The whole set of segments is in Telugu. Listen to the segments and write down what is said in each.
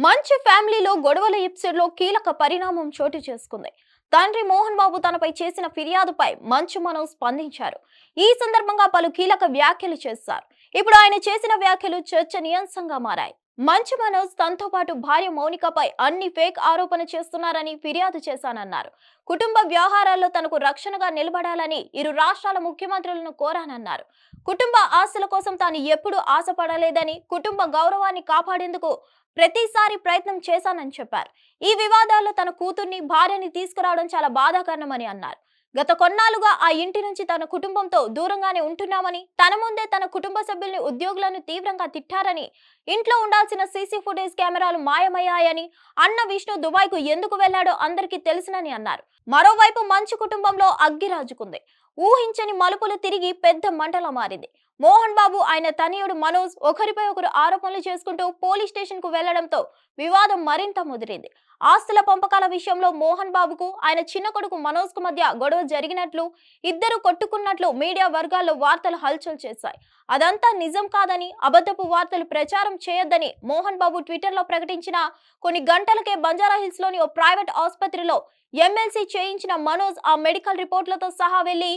మంచు ఫ్యామిలీలో గొడవల ఎపిసోడ్లో కీలక పరిణామం చోటు చేసుకుంది. తండ్రి మోహన్ బాబు తనపై చేసిన ఫిర్యాదుపై మంచు మనోజ్ స్పందించారు. ఈ సందర్భంగా పలు కీలక వ్యాఖ్యలు చేశారు. ఇప్పుడు ఆయన చేసిన వ్యాఖ్యలు చర్చనీయాంశంగా మారాయి. మంచు మనోజ్ తనతో పాటు భార్య మౌనికపై అన్ని ఫేక్ ఆరోపణ చేస్తున్నారని ఫిర్యాదు చేశానన్నారు. కుటుంబ వ్యవహారాల్లో తనకు రక్షణగా నిలబడాలని ఇరు రాష్ట్రాల ముఖ్యమంత్రులను కోరానన్నారు. కుటుంబ ఆస్తుల కోసం తాను ఎప్పుడూ ఆశపడలేదని, కుటుంబ గౌరవాన్ని కాపాడేందుకు ప్రతిసారి ప్రయత్నం చేశానని చెప్పారు. ఈ వివాదాల్లో తన కూతుర్ని, భార్యని తీసుకురావడం చాలా బాధాకరమని అన్నారు. గత కొన్నాళ్లుగా ఆ ఇంటి నుంచి తన కుటుంబంతో దూరంగానే ఉంటున్నామని, తన ముందే తన కుటుంబ సభ్యుల్ని, ఉద్యోగులను తీవ్రంగా తిట్టారని, ఇంట్లో ఉండాల్సిన సీసీ ఫుటేజ్ కెమెరాలు మాయమయ్యాయని, అన్న విష్ణు దుబాయ్కు ఎందుకు వెళ్లాడో అందరికీ తెలుసునని అన్నారు. మరోవైపు మంచు కుటుంబంలో అగ్గి రాజుకుంది. ఊహించని మలుపులు తిరిగి పెద్ద మంటలా మారింది. మోహన్ బాబు, ఆయన తనయుడు మనోజ్ ఒకరిపై ఒకరు ఆరోపణలు చేసుకుంటూ పోలీస్ స్టేషన్ కు వెళ్లడంతో వివాదం మరింత ముదిరింది. ఆస్తుల పంపకాల విషయంలో మోహన్ బాబుకు, ఆయన చిన్న కొడుకు మనోజ్ కు మధ్య గొడవ జరిగినట్లు, ఇద్దరు కొట్టుకున్నట్లు మీడియా వర్గాల్లో వార్తలు హల్చల్ చేశాయి. అదంతా నిజం కాదని, అబద్ధపు వార్తలు ప్రచారం చేయొద్దని మోహన్ బాబు ట్విట్టర్ లో ప్రకటించిన కొన్ని గంటలకే బంజారాహిల్స్ లోని ఓ ప్రైవేట్ ఆసుపత్రిలో ఎమ్మెల్సీ చేయించిన మనోజ్ ఆ మెడికల్ రిపోర్ట్లతో సహా వెళ్లి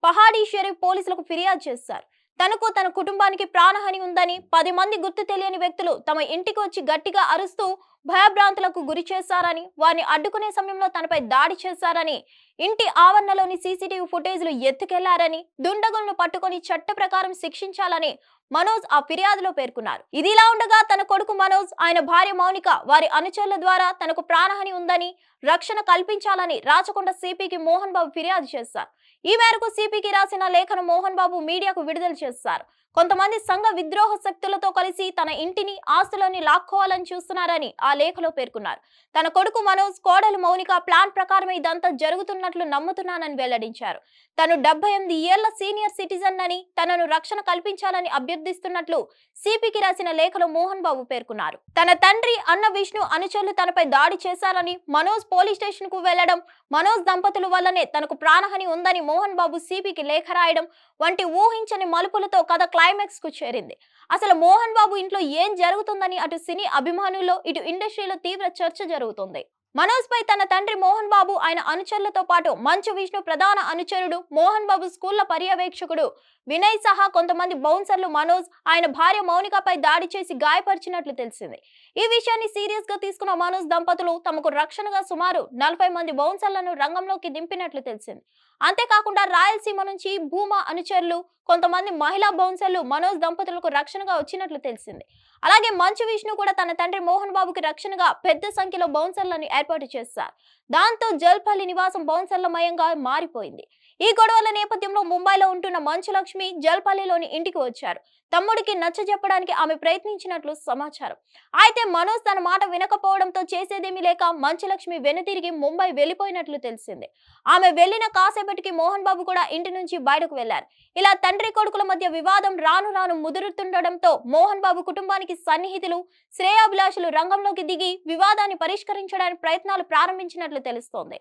పహాడీ షరీఫ్ పోలీసులకు ఫిర్యాదు చేశారు. తనకు, తన కుటుంబానికి ప్రాణహాని ఉందని, 10 మంది గుర్తు తెలియని వ్యక్తులు తమ ఇంటికి వచ్చి గట్టిగా అరుస్తూ భయభ్రాంతులకు గురి చేశారని, వారిని అడ్డుకునే సమయంలో తనపై దాడి చేశారని, ఇంటి ఆవరణలోని సీసీటీవీ ఫుటేజ్లు ఎత్తుకెళ్లారని, దుండగులను పట్టుకొని చట్ట ప్రకారం శిక్షించాలని మనోజ్ ఆ ఫిర్యాదులో పేర్కొన్నారు. ఇదిలా ఉండగా తన కొడుకు మనోజ్, ఆయన భార్య మౌనిక, వారి అనుచరుల ద్వారా తనకు ప్రాణహాని ఉందని, రక్షణ కల్పించాలని రాచకొండ సిపికి మోహన్ బాబు ఫిర్యాదు చేశారు. ఈ మేరకు సిపికి రాసిన లేఖను మోహన్ బాబు మీడియాకు విడుదల చేశారు. కొంతమంది సంఘ విద్రోహ శక్తులతో కలిసి తన ఇంటిని, ఆస్తులని లాక్కోవాలని చూస్తున్నారని ఆ లేఖలో పేర్కొన్నారు. తన కొడుకు మనోజ్, కోడలు మౌనిక ప్లాన్ ప్రకారమే ఇదంతా జరుగుతున్నట్లు నమ్ముతున్నానని వెల్లడించారు. తను 78 ఏళ్ల సీనియర్ సిటిజన్ అని, తనను రక్షణ కల్పించాలని అభ్యర్థిస్తున్నట్లు సిపికి రాసిన లేఖలో మోహన్ బాబు పేర్కొన్నారు. తన తండ్రి, అన్న విష్ణు అనుచరులు తనపై దాడి చేశారని, మనోజ్ పోలీస్ స్టేషన్ కు వెళ్లడం, మనోజ్ దంపతుల వల్లనే తనకు ప్రాణహాని ఉందని మోహన్ బాబు సిపికి లేఖ రాయడం వంటి ఊహించని మలుపులతో కథ క్లైమాక్స్ కు చేరింది. అసలు మోహన్ బాబు ఇంట్లో ఏం జరుగుతుందని అటు సినీ అభిమానుల్లో, ఇటు ఇండస్ట్రీలో తీవ్ర చర్చ జరుగుతుంది. మనోజ్ పై తన తండ్రి మోహన్ బాబు, ఆయన అనుచరులతో పాటు మంచు విష్ణు ప్రధాన అనుచరుడు, మోహన్ బాబు స్కూళ్ల పర్యవేక్షకుడు వినయ్ సహా కొంతమంది బౌన్సర్లు మనోజ్, ఆయన భార్య మౌనికపై దాడి చేసి గాయపరిచినట్లు తెలిసింది. ఈ విషయాన్ని సీరియస్ గా తీసుకున్న మనోజ్ దంపతులు తమకు రక్షణగా సుమారు 40 మంది బౌన్సర్లను రంగంలోకి దింపినట్లు తెలిసింది. అంతేకాకుండా రాయలసీమ నుంచి భూమా అనుచరులు, కొంతమంది మహిళా బౌన్సర్లు మనోజ్ దంపతులకు రక్షణగా వచ్చినట్లు తెలిసింది. అలాగే మంచు విష్ణు కూడా తన తండ్రి మోహన్ బాబుకి రక్షణగా పెద్ద సంఖ్యలో బౌన్సర్లను ఏర్పాటు చేశారు. దాంతో జల్పల్లి నివాసం బౌన్సర్లమయంగా మారిపోయింది. ఈ గొడవల నేపథ్యంలో ముంబైలో ఉంటున్న మంచు లక్ష్మి జల్పల్లిలోని ఇంటికి వచ్చారు. తమ్ముడికి నచ్చజెప్పడానికి ఆమె ప్రయత్నించినట్లు సమాచారం. అయితే మనోజ్ తన మాట వినకపోవడంతో చేసేదేమీ లేక మంచు లక్ష్మి వెనుతిరిగి ముంబై వెళ్లిపోయినట్లు తెలిసింది. ఆమె వెళ్లిన కాసేపటికి మోహన్ బాబు కూడా ఇంటి నుంచి బయటకు వెళ్లారు. ఇలా తండ్రి కొడుకుల మధ్య వివాదం రాను రాను ముదురుతుండడంతో మోహన్ బాబు కుటుంబానికి సన్నిహితులు, శ్రేయాభిలాషులు రంగంలోకి దిగి వివాదాన్ని పరిష్కరించడానికి ప్రయత్నాలు ప్రారంభించినట్లు తెలుస్తోంది.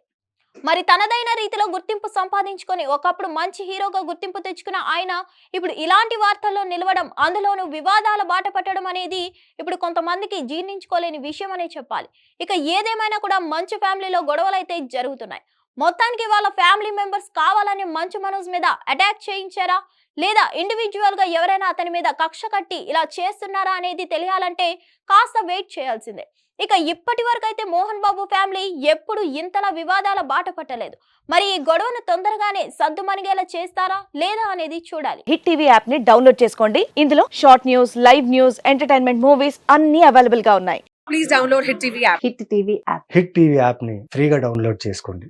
మరి తనదైన రీతిలో గుర్తింపు సంపాదించుకొని ఒకప్పుడు మంచి హీరోగా గుర్తింపు తెచ్చుకున్న ఆయన ఇప్పుడు ఇలాంటి వార్తల్లో నిలవడం, అందులోనూ వివాదాల బాట పట్టడం అనేది ఇప్పుడు కొంతమందికి జీర్ణించుకోలేని విషయం అనే చెప్పాలి. ఇక ఏదేమైనా కూడా మంచు ఫ్యామిలీలో గొడవలైతే జరుగుతున్నాయి. మొత్తానికి వాళ్ళ ఫ్యామిలీ మెంబర్స్ కావాలని మంచు మనోజ్ మీద అటాక్ చేయించారా, లేదా ఇండివిజువల్ గా ఎవరైనా అతని మీద కక్ష కట్టి ఇలా చేస్తున్నారా అనేది తెలియాలంటే కాస్త వెయిట్ చేయాల్సిందే. ఇక ఇప్పటి వరకు అయితే మోహన్ బాబు ఫ్యామిలీ ఎప్పుడు ఇంతలా వివాదాల బాట పట్టలేదు. మరి ఈ గొడవను తొందరగానే సద్దుమణిగేలా చేస్తారా లేదా అనేది చూడాలి. హిట్ టీవీ యాప్ ని డౌన్లోడ్ చేసుకోండి. ఇందులో short news, live news, entertainment movies అన్ని అవైలబుల్ గా ఉన్నాయి. Please download Hit TV app. Hit TV app hit TV యాప్ని ఫ్రీగా డౌన్లోడ్ చేసుకోండి.